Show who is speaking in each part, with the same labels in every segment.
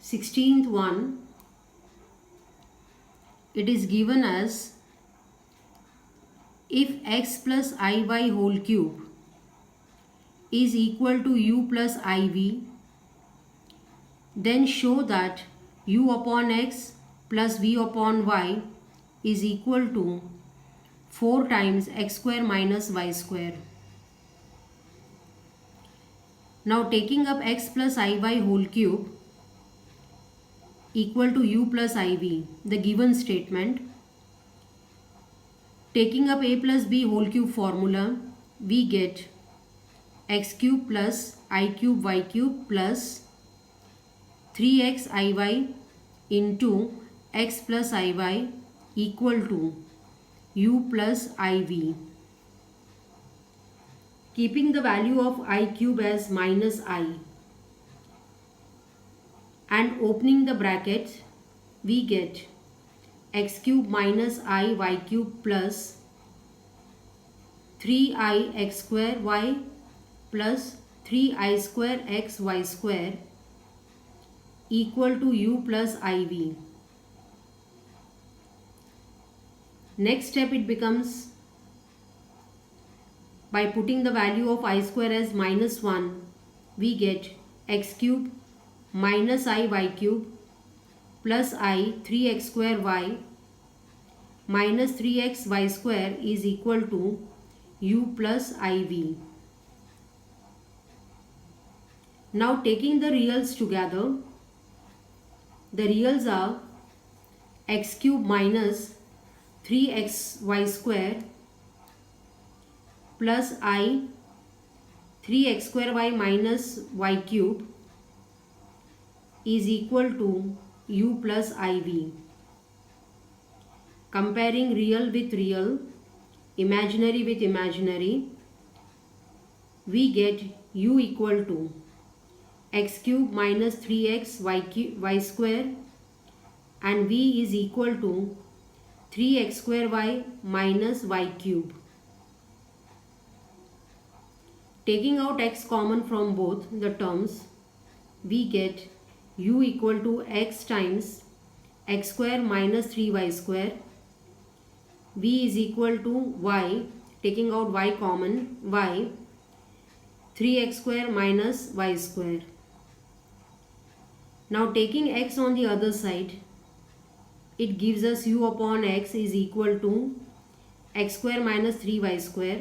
Speaker 1: 16th one, it is given as if x plus iy whole cube is equal to u plus iv, then show that u upon x plus v upon y is equal to 4 times x square minus y square. Now taking up x plus iy whole cube equal to u plus iv, the given statement, taking up a plus b whole cube formula, we get x cube plus I cube y cube plus 3x iy into x plus iy equal to u plus iv. Keeping the value of I cube as minus I and opening the bracket, we get x cube minus I y cube plus 3i x square y plus 3i square x y square equal to u plus iv. Next step, it becomes by putting the value of I square as minus 1, we get x cube minus I y cube plus I 3x square y minus 3x y square is equal to u plus iv. Now taking the reals together, the reals are x cube minus 3xy square plus I 3x square y minus y cube is equal to u plus iv. Comparing real with real, imaginary with imaginary, we get u equal to x cube minus 3x y square and v is equal to 3x square y minus y cube. Taking out x common from both the terms, we get u equal to x times x square minus 3y square, v is equal to y, taking out y common, y 3x square minus y square. Now taking x on the other side, it gives us u upon x is equal to x square minus 3y square.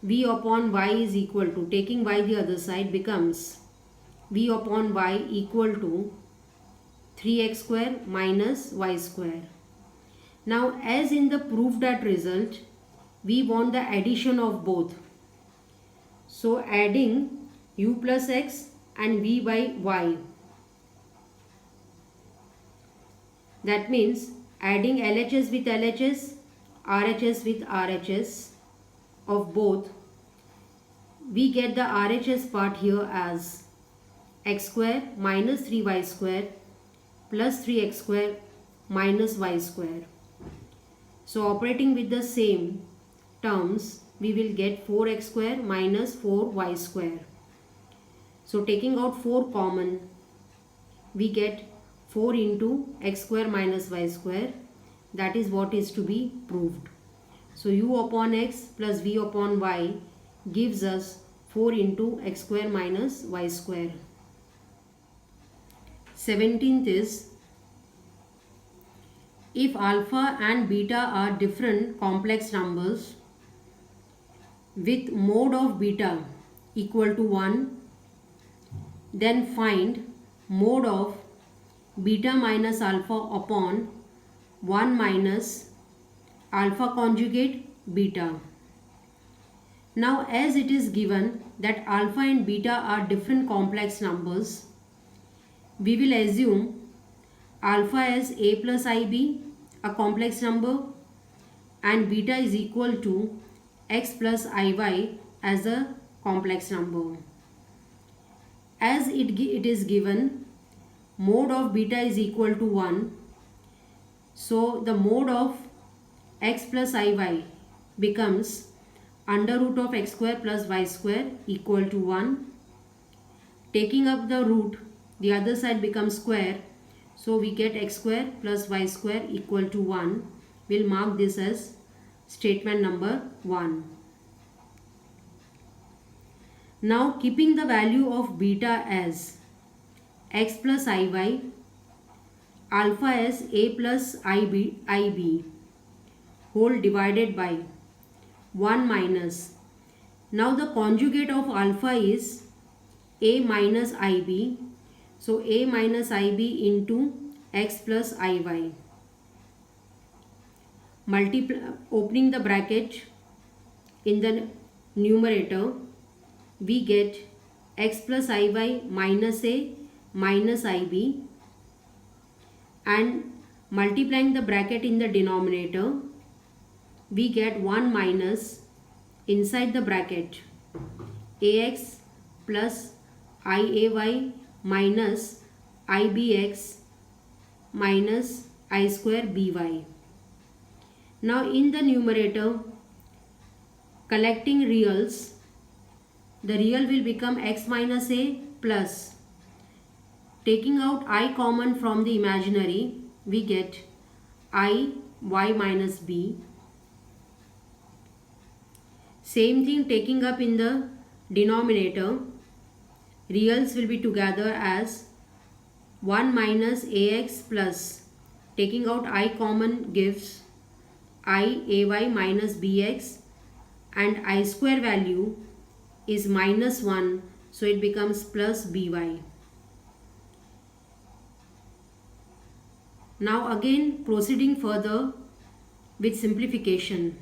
Speaker 1: V upon y is equal to, taking y the other side, becomes v upon y equal to 3x square minus y square. Now as in the proof that result, we want the addition of both. So adding u plus x and v by y. That means adding LHS with LHS, RHS with RHS of both, we get the RHS part here as x square minus 3y square plus 3x square minus y square. So operating with the same terms, we will get 4x square minus 4y square. So taking out 4 common, we get 4 into x square minus y square. That is what is to be proved. So u upon x plus v upon y gives us 4 into x square minus y square. 17th is, if alpha and beta are different complex numbers with mode of beta equal to 1, then find mode of beta minus alpha upon 1 minus alpha conjugate beta. Now as it is given that alpha and beta are different complex numbers, we will assume alpha as a plus ib, a complex number, and beta is equal to x plus iy as a complex number. As it is given mode of beta is equal to 1, so the mode of x plus iy becomes under root of x square plus y square equal to 1. Taking up the root, the other side becomes square. So we get x square plus y square equal to 1. We'll mark this as statement number 1. Now keeping the value of beta as x plus iy, alpha as a plus ib whole divided by 1 minus. Now the conjugate of alpha is a minus ib. So a minus ib into x plus iy. Opening the bracket, in the numerator we get x plus iy minus a minus ib, and multiplying the bracket in the denominator we get 1 minus inside the bracket ax plus iay minus ibx minus I square by. Now in the numerator, collecting reals, the real will become x minus a plus, taking out I common from the imaginary, we get I y minus b. Same thing taking up in the denominator, reals will be together as 1 minus ax plus, taking out I common gives I ay minus bx, and I square value is minus 1, so it becomes plus by. Now again proceeding further with simplification.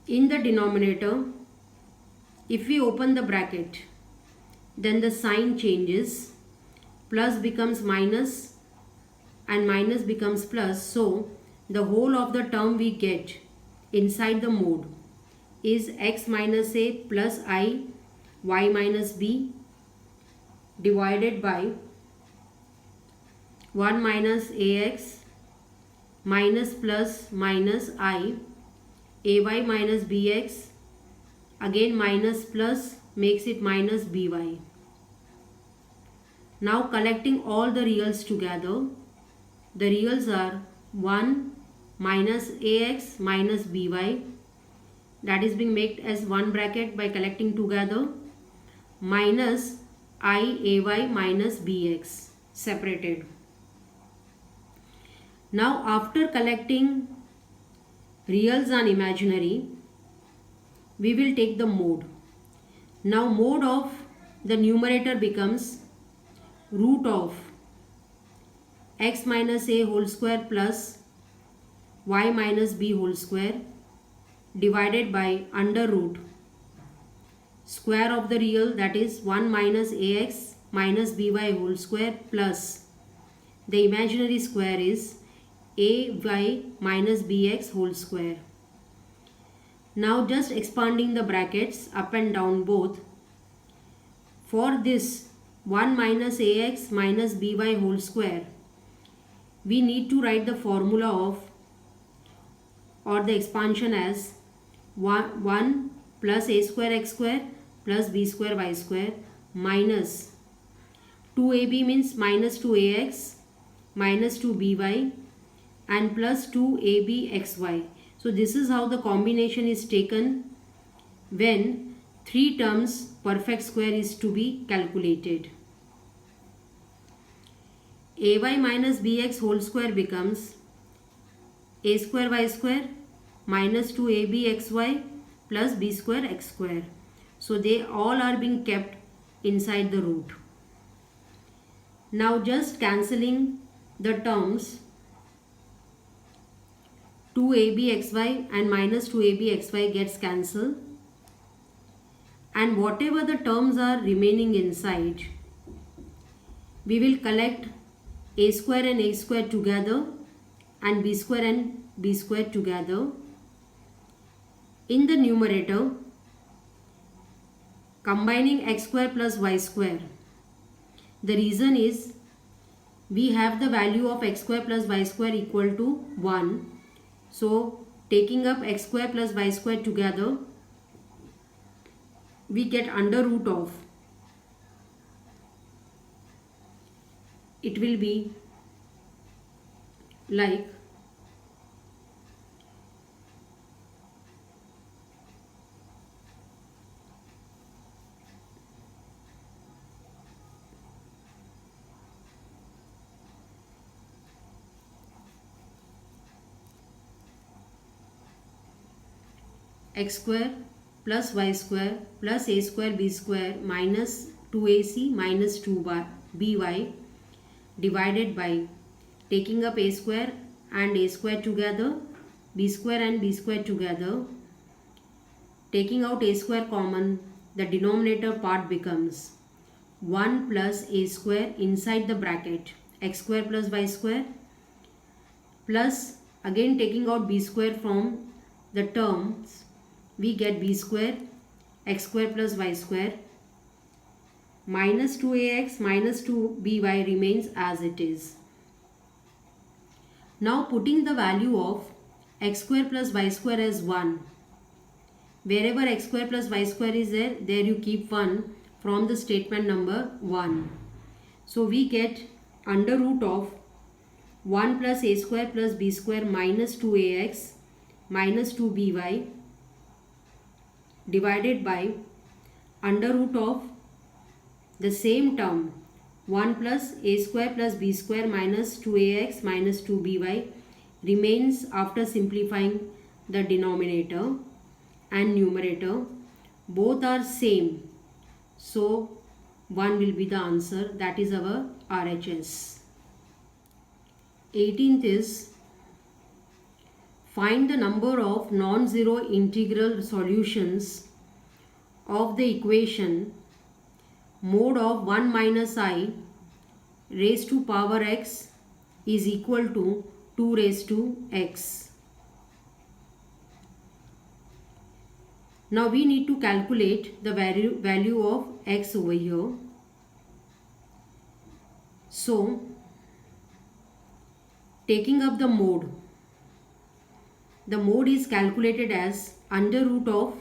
Speaker 1: In the denominator, if we open the bracket, then the sign changes, plus becomes minus and minus becomes plus, so the whole of the term we get inside the mode is x minus a plus I y minus b divided by 1 minus ax minus plus minus I ay minus bx, again minus plus makes it minus by. Now collecting all the reals together, the reals are 1 minus ax minus by, that is being made as one bracket by collecting together, minus iay minus bx separated. Now after collecting reals and imaginary, we will take the mode. Now mode of the numerator becomes root of x minus a whole square plus y minus b whole square divided by under root square of the real, that is 1 minus ax minus by whole square plus the imaginary square is ay minus bx whole square. Now just expanding the brackets up and down both. For this 1 minus ax minus by whole square, we need to write the formula of, or the expansion as 1 plus a square x square plus b square y square minus 2ab means minus 2ax minus 2by and plus 2abxy. So this is how the combination is taken when 3 terms perfect square is to be calculated. Ay minus bx whole square becomes a square y square minus 2abxy plus b square x square. So they all are being kept inside the root. Now just cancelling the terms, 2abxy and minus 2abxy gets cancelled, and whatever the terms are remaining inside, we will collect a square and a square together and b square together. In the numerator, combining x square plus y square. The reason is we have the value of x square plus y square equal to 1. So taking up x square plus y square together, we get under root of it will be like x square plus y square plus a square b square minus 2ac minus 2by divided by taking up a square and a square together, b square and b square together, taking out a square common, the denominator part becomes 1 plus a square inside the bracket x square plus y square, plus again taking out b square from the terms, we get b square x square plus y square minus 2ax minus 2by remains as it is. Now putting the value of x square plus y square as 1. Wherever x square plus y square is there you keep 1 from the statement number 1. So we get under root of 1 plus a square plus b square minus 2ax minus 2by divided by under root of the same term 1 plus a square plus b square minus 2ax minus 2by remains after simplifying the denominator and numerator. Both are same. So 1 will be the answer. That is our RHS. 18th is find the number of non-zero integral solutions of the equation mod of 1 minus I raised to power x is equal to 2 raised to x. Now we need to calculate the value of x over here. So taking up the mode is calculated as under root of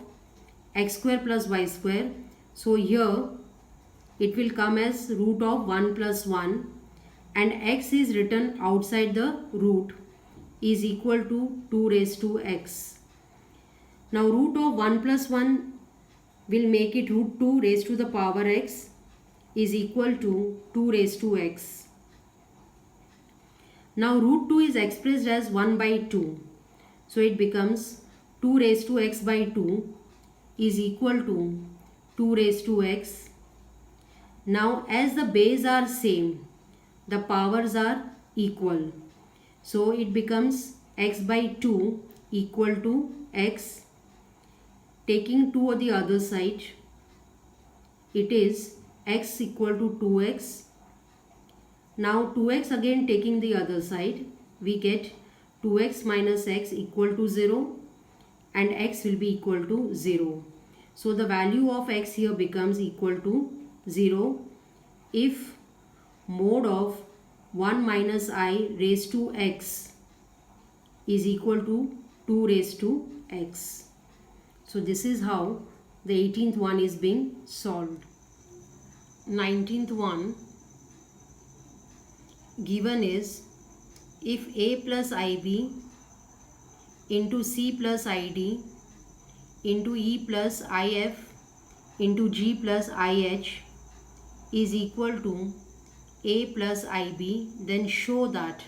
Speaker 1: x square plus y square. So here it will come as root of 1 plus 1 and x is written outside the root is equal to 2 raised to x. Now root of 1 plus 1 will make it root 2 raised to the power x is equal to 2 raised to x. Now root 2 is expressed as 1 by 2. So it becomes 2 raised to x by 2 is equal to 2 raised to x. Now as the base are same, the powers are equal. So it becomes x by 2 equal to x. Taking 2 on the other side, it is x equal to 2x. Now 2x again taking the other side, we get 2x minus x equal to 0 and x will be equal to 0. So the value of x here becomes equal to 0 if mod of 1 minus I raised to x is equal to 2 raised to x. So this is how the 18th one is being solved. 19th one given is if a plus ib into c plus id into e plus if into g plus ih is equal to a plus ib, then show that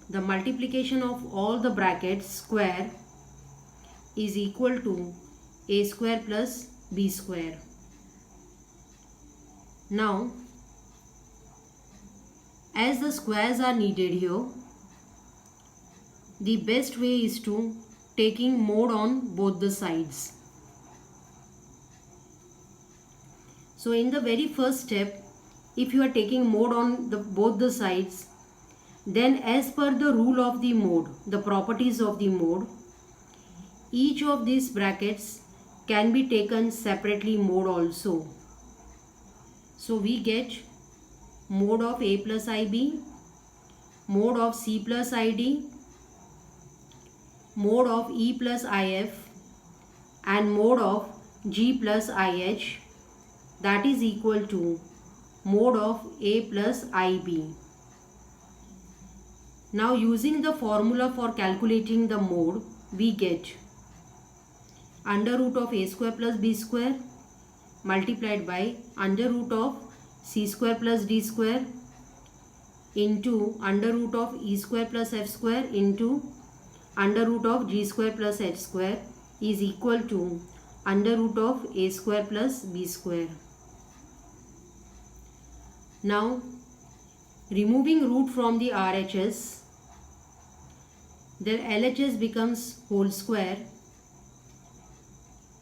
Speaker 1: the multiplication of all the brackets square is equal to a square plus b square. Now as the squares are needed here, the best way is to taking mod on both the sides. So in the very first step, if you are taking mod on both the sides, then as per the rule of the mod, the properties of the mod, each of these brackets can be taken separately mod also. So we get mod of a plus ib, mod of c plus id, mod of e plus if and mod of g plus ih, that is equal to mode of a plus ib. Now using the formula for calculating the mode, we get under root of a square plus b square multiplied by under root of c square plus d square into under root of e square plus f square into under root of g square plus h square is equal to under root of a square plus b square. Now removing root from the RHS, the LHS becomes whole square,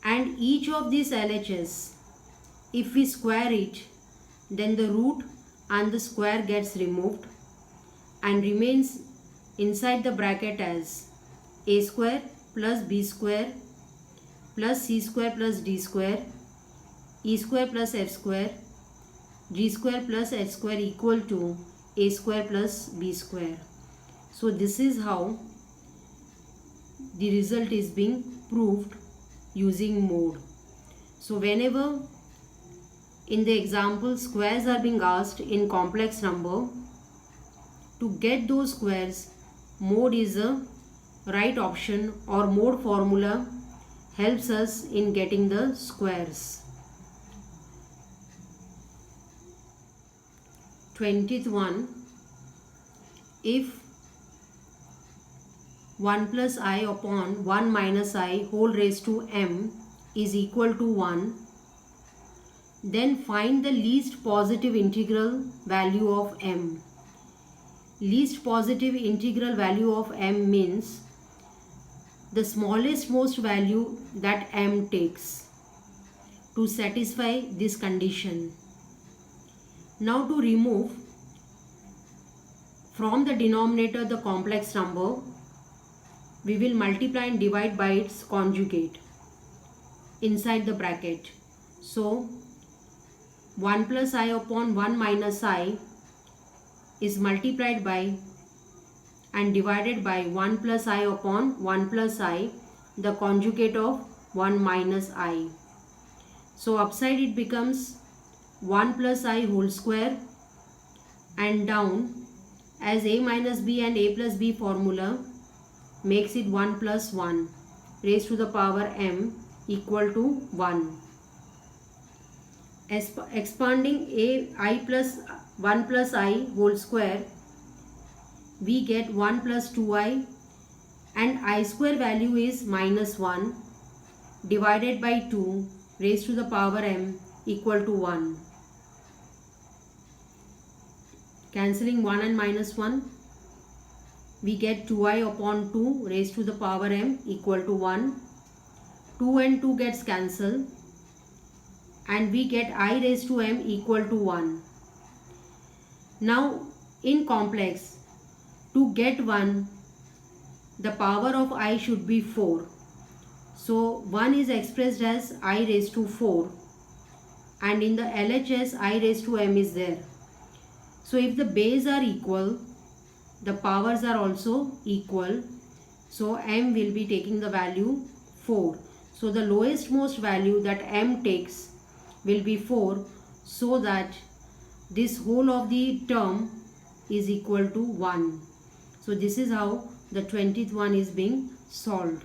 Speaker 1: and each of these LHS, if we square it, then the root and the square gets removed and remains inside the bracket as a square plus b square plus c square plus d square e square plus f square g square plus h square equal to a square plus b square. So this is how the result is being proved using mode. So whenever in the example squares are being asked in complex number, to get those squares, mode is a right option, or mode formula helps us in getting the squares. 20th one, if 1 plus I upon 1 minus I whole raised to m is equal to 1, then find the least positive integral value of m. Least positive integral value of m means the smallest most value that m takes to satisfy this condition. Now to remove from the denominator the complex number, we will multiply and divide by its conjugate inside the bracket. So 1 plus I upon 1 minus I is multiplied by and divided by 1 plus I upon 1 plus I, the conjugate of 1 minus I. So upside it becomes 1 plus I whole square, and down as a minus b and a plus b formula makes it 1 plus 1 raised to the power m equal to 1. Expanding I plus 1 plus I whole square, we get 1 plus 2i, and I square value is minus 1 divided by 2 raised to the power m equal to 1. Cancelling 1 and minus 1, we get 2i upon 2 raised to the power m equal to 1. 2 and 2 gets cancelled, and we get I raised to m equal to 1. Now in complex, to get 1, the power of I should be 4. So 1 is expressed as I raised to 4, and in the LHS I raised to m is there. So if the base are equal, the powers are also equal. So m will be taking the value 4. So the lowest most value that m takes will be 4, so that this whole of the term is equal to 1. So this is how the 20th one is being solved.